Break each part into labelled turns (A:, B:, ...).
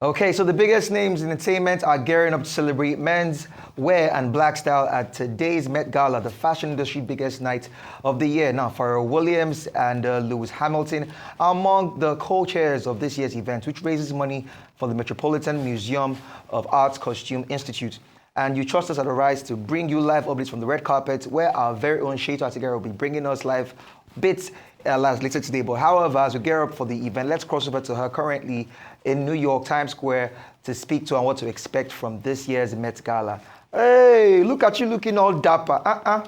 A: Okay, so the biggest names in entertainment are gearing up to celebrate men's wear and black style at today's Met Gala, the fashion industry biggest night of the year. Now, Pharrell Williams and Lewis Hamilton are among the co-chairs of this year's event, which raises money for the Metropolitan Museum of Art's Costume Institute. And you trust us at Arise to bring you live updates from the red carpet, where our very own Seyitan Atigarin will be bringing us live bits later today. But however, as we gear up for the event, let's cross over to her currently in New York, Times Square, to speak to her on what to expect from this year's Met Gala. Hey, look at you looking all dapper.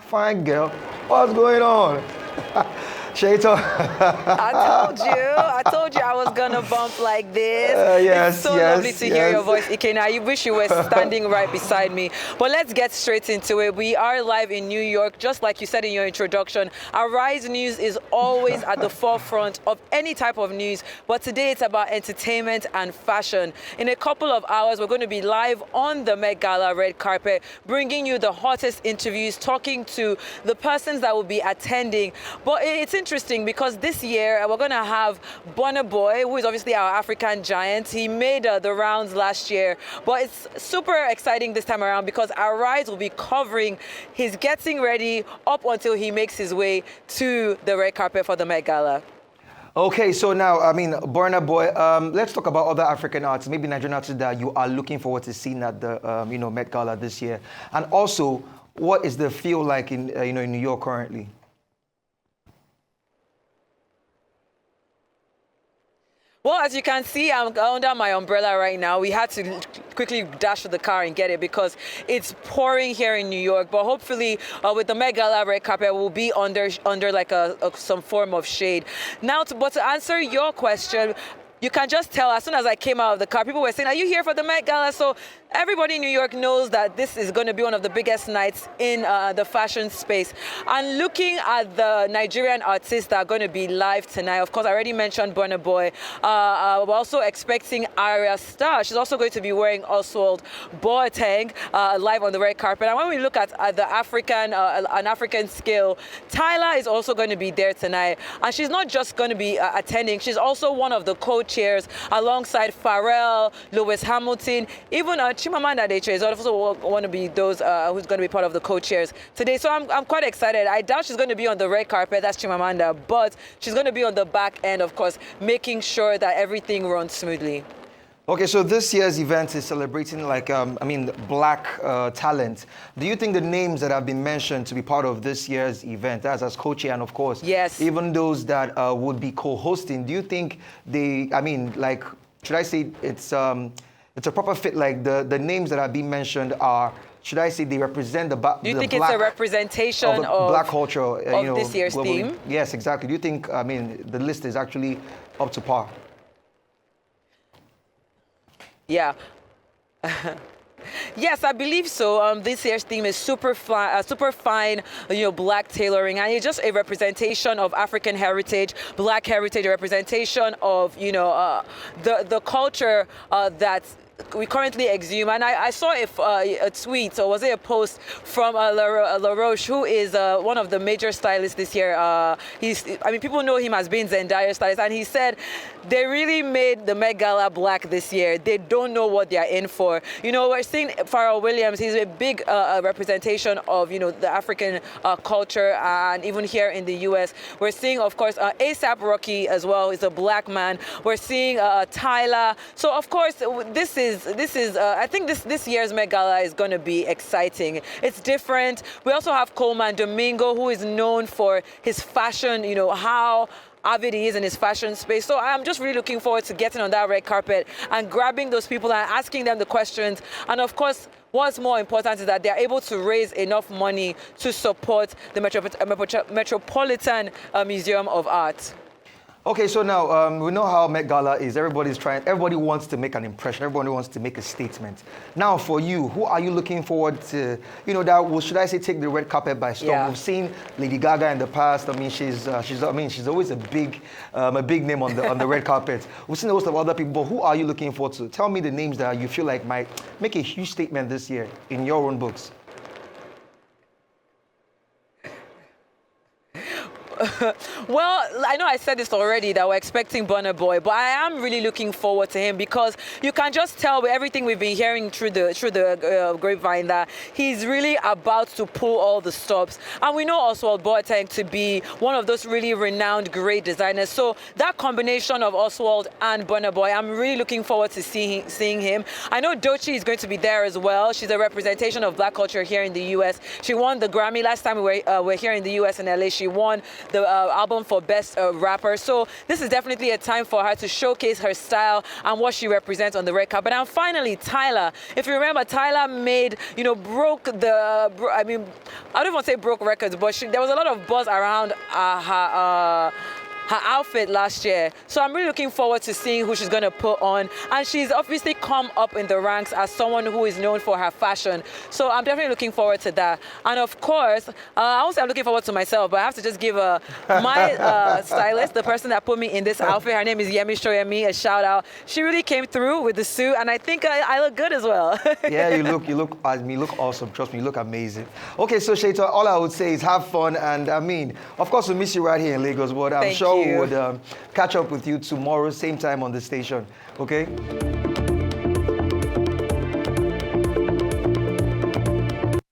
A: Fine girl. What's going on? Seyitan.
B: I told you I was gonna bump like this. It's so lovely to hear your voice, Ikena. I wish you were standing right beside me. But let's get straight into it. We are live in New York, just like you said in your introduction. Arise News is always at the forefront of any type of news, but today it's about entertainment and fashion. In a couple of hours, we're going to be live on the Met Gala red carpet, bringing you the hottest interviews, talking to the persons that will be attending. But it's interesting because this year we're going to have Burna Boy, who is obviously our African giant. He made the rounds last year, but it's super exciting this time around because Arise will be covering his getting ready up until he makes his way to the red carpet for the Met Gala.
A: Okay, so now, Burna Boy, let's talk about other African artists, maybe Nigerian artists that you are looking forward to seeing at the, Met Gala this year. And also, what is the feel like in, in New York currently?
B: Well, as you can see, I'm under my umbrella right now. We had to quickly dash to the car and get it because it's pouring here in New York. But hopefully, with the Met Gala red carpet, we'll be under like some form of shade. Now, to answer your question, you can just tell as soon as I came out of the car, people were saying, "Are you here for the Met Gala?" So everybody in New York knows that this is going to be one of the biggest nights in the fashion space. And looking at the Nigerian artists that are going to be live tonight, of course, I already mentioned Burna Boy. We're also expecting Arya Starr. She's also going to be wearing Oswald Boateng live on the red carpet. And when we look at the an African scale, Tyla is also going to be there tonight. And she's not just going to be attending. She's also one of the co-chairs alongside Pharrell, Lewis Hamilton, even Chimamanda Adichie is also one to be those who's going to be part of the co-chairs today. So I'm quite excited. I doubt she's going to be on the red carpet, that's Chimamanda, but she's going to be on the back end, of course, making sure that everything runs smoothly.
A: Okay, so this year's event is celebrating black talent. Do you think the names that have been mentioned to be part of this year's event, as co-chair and of course,
B: yes,
A: even those that would be co-hosting, do you think should I say it's a proper fit, like the names that are being mentioned are, should I say they represent
B: Do you think it's a representation of
A: black culture
B: of this year's
A: globally?
B: theme?
A: Yes, exactly. Do you think, the list is actually up to par?
B: Yeah. Yes, I believe so. This year's theme is super fine, black tailoring, and it's just a representation of African heritage, black heritage, a representation of, the culture that we currently exhume. And I saw a tweet, or was it a post from La Roche, who is one of the major stylists this year. People know him as being Zendaya's stylist, and he said they really made the Met Gala black this year. They don't know what they're in for. We're seeing Pharrell Williams. He's a big representation of, the African culture, and even here in the U.S. We're seeing, of course, A$AP Rocky as well. He's a black man. We're seeing Tyla. So, of course, I think this year's Met Gala is going to be exciting. It's different. We also have Coleman Domingo, who is known for his fashion, how avid he is in his fashion space. So I'm just really looking forward to getting on that red carpet and grabbing those people and asking them the questions. And of course, what's more important is that they're able to raise enough money to support the Metropolitan Museum of Art.
A: Okay, so now we know how Met Gala is. Everybody wants to make an impression. Everybody wants to make a statement. Now, for you, who are you looking forward to? Should I say, take the red carpet by storm?
B: Yeah.
A: We've seen Lady Gaga in the past. She's always a big name on the red carpet. We've seen a host of other people. But who are you looking forward to? Tell me the names that you feel like might make a huge statement this year in your own books.
B: Well, I know I said this already that we're expecting Burna Boy, but I am really looking forward to him because you can just tell with everything we've been hearing through the grapevine that he's really about to pull all the stops. And we know Oswald Boateng to be one of those really renowned great designers. So that combination of Oswald and Burna Boy, I'm really looking forward to seeing him. I know Doechii is going to be there as well. She's a representation of black culture here in the U.S. She won the Grammy last time we were here in the U.S. and LA. She won the album for Best Rapper. So this is definitely a time for her to showcase her style and what she represents on the red carpet. And finally, Tyla. If you remember, Tyla made, broke the, I don't want to say broke records, but there was a lot of buzz around her outfit last year. So I'm really looking forward to seeing who she's going to put on. And she's obviously come up in the ranks as someone who is known for her fashion. So I'm definitely looking forward to that. And of course, I won't say I'm looking forward to myself, but I have to just give my stylist, the person that put me in this outfit, her name is Yemi Shoyemi, a shout out. She really came through with the suit, and I think I look good as well.
A: Yeah, you look awesome. Trust me, you look amazing. Okay, so Seyitan, all I would say is have fun, and of course, we miss you right here in Lagos, but I'm sure we would catch up with you tomorrow, same time on the station. Okay?